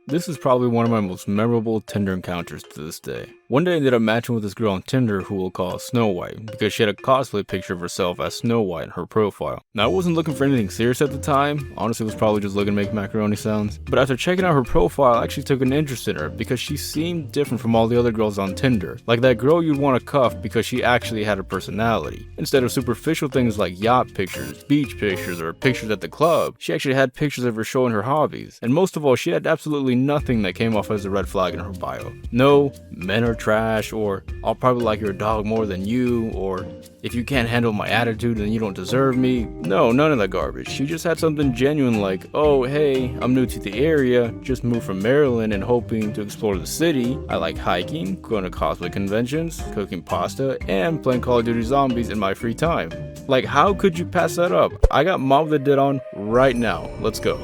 This is probably one of my most memorable Tinder encounters to this day. One day I ended up matching with this girl on Tinder who we'll call Snow White, because she had a cosplay picture of herself as Snow White in her profile. Now I wasn't looking for anything serious at the time, honestly was probably just looking to make macaroni sounds, but after checking out her profile I actually took an interest in her because she seemed different from all the other girls on Tinder. Like that girl you'd want to cuff because she actually had a personality. Instead of superficial things like yacht pictures, beach pictures, or pictures at the club, she actually had pictures of her showing her hobbies. And most of all, she had absolutely nothing that came off as a red flag in her bio. No, men are trash, or I'll probably like your dog more than you, or if you can't handle my attitude then you don't deserve me. No, none of that garbage. She just had something genuine like, oh hey, I'm new to the area, just moved from Maryland and hoping to explore the city. I like hiking, going to cosplay conventions, cooking pasta, and playing Call of Duty Zombies in my free time. Like, how could you pass that up? I got Mob the Dead on right now. Let's go.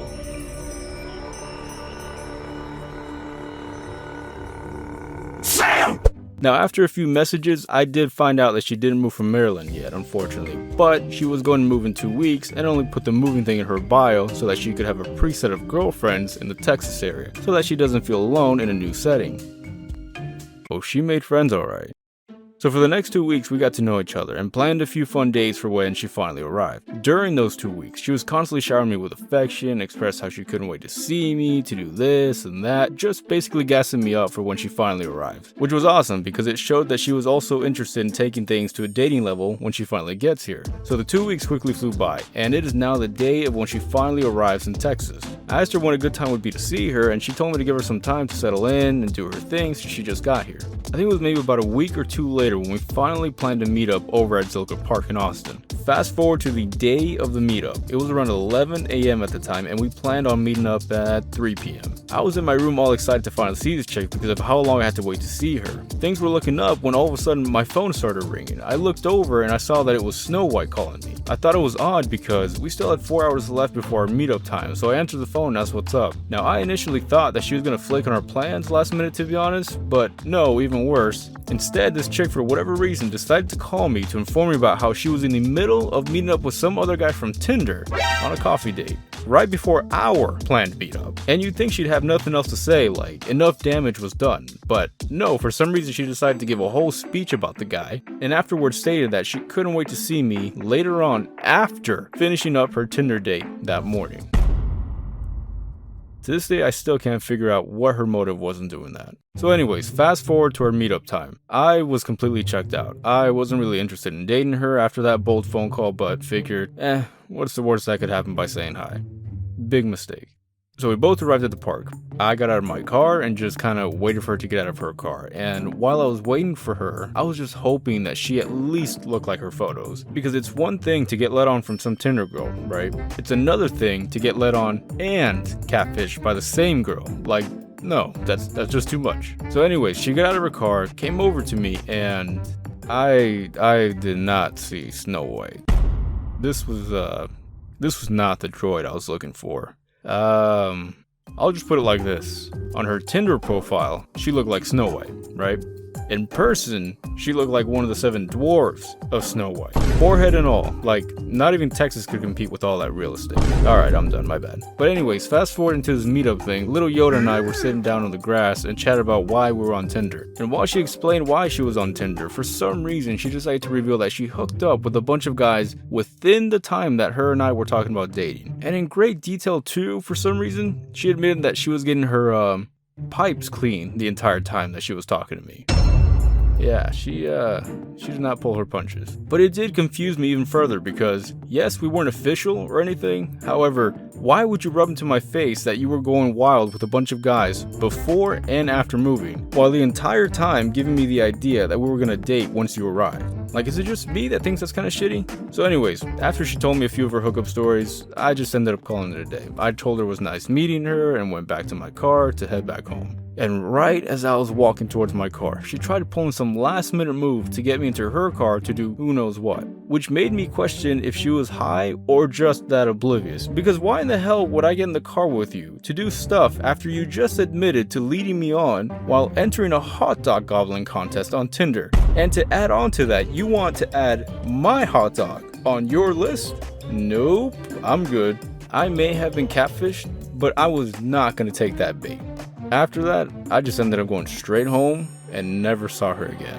Now after a few messages, I did find out that she didn't move from Maryland yet, unfortunately, but she was going to move in 2 weeks and only put the moving thing in her bio so that she could have a preset of girlfriends in the Texas area, so that she doesn't feel alone in a new setting. Oh, she made friends alright. So for the next 2 weeks, we got to know each other and planned a few fun days for when she finally arrived. During those 2 weeks, she was constantly showering me with affection, expressed how she couldn't wait to see me, to do this and that, just basically gassing me up for when she finally arrived. Which was awesome because it showed that she was also interested in taking things to a dating level when she finally gets here. So the 2 weeks quickly flew by, and it is now the day of when she finally arrives in Texas. I asked her when a good time would be to see her, and she told me to give her some time to settle in and do her thing since she just got here. I think it was maybe about a week or two later when we finally planned to meet up over at Zilker Park in Austin. Fast forward to the day of the meetup. It was around 11 a.m. at the time, and we planned on meeting up at 3 p.m. I was in my room all excited to finally see this chick because of how long I had to wait to see her. Things were looking up when all of a sudden my phone started ringing. I looked over and I saw that it was Snow White calling me. I thought it was odd because we still had 4 hours left before our meetup time, so I answered the phone and asked what's up. Now I initially thought that she was gonna flake on our plans last minute, to be honest, but no, even worse. Instead, this chick for whatever reason decided to call me to inform me about how she was in the middle of meeting up with some other guy from Tinder on a coffee date right before our planned meetup. And you'd think she'd have nothing else to say, like enough damage was done, but no, for some reason she decided to give a whole speech about the guy, and afterwards stated that she couldn't wait to see me later on after finishing up her Tinder date that morning. To this day, I still can't figure out what her motive was in doing that. So anyways, fast forward to our meetup time. I was completely checked out. I wasn't really interested in dating her after that bold phone call, but figured, what's the worst that could happen by saying hi? Big mistake. So we both arrived at the park. I got out of my car and just kind of waited for her to get out of her car. And while I was waiting for her, I was just hoping that she at least looked like her photos. Because it's one thing to get led on from some Tinder girl, right? It's another thing to get led on and catfished by the same girl. Like, no, that's just too much. So anyways, she got out of her car, came over to me, and I did not see Snow White. This was not the droid I was looking for. I'll just put it like this. On her Tinder profile, she looked like Snow White, right? In person, she looked like one of the 7 dwarfs of Snow White. Forehead and all, like not even Texas could compete with all that real estate. Alright, I'm done, my bad. But anyways, fast forward into this meetup thing, little Yoda and I were sitting down on the grass and chatted about why we were on Tinder. And while she explained why she was on Tinder, for some reason she decided to reveal that she hooked up with a bunch of guys within the time that her and I were talking about dating. And in great detail too, for some reason, she admitted that she was getting her pipes clean the entire time that she was talking to me. Yeah, she did not pull her punches. But it did confuse me even further because, yes, we weren't official or anything. However, why would you rub into my face that you were going wild with a bunch of guys before and after moving, while the entire time giving me the idea that we were gonna date once you arrived? Like, is it just me that thinks that's kind of shitty? So anyways, after she told me a few of her hookup stories, I just ended up calling it a day. I told her it was nice meeting her and went back to my car to head back home. And right as I was walking towards my car, she tried pulling some last minute move to get me into her car to do who knows what, which made me question if she was high or just that oblivious. Because why in the hell would I get in the car with you to do stuff after you just admitted to leading me on while entering a hot dog gobbling contest on Tinder? And to add on to that, you want to add my hot dog on your list? Nope, I'm good. I may have been catfished, but I was not going to take that bait. After that, I just ended up going straight home and never saw her again.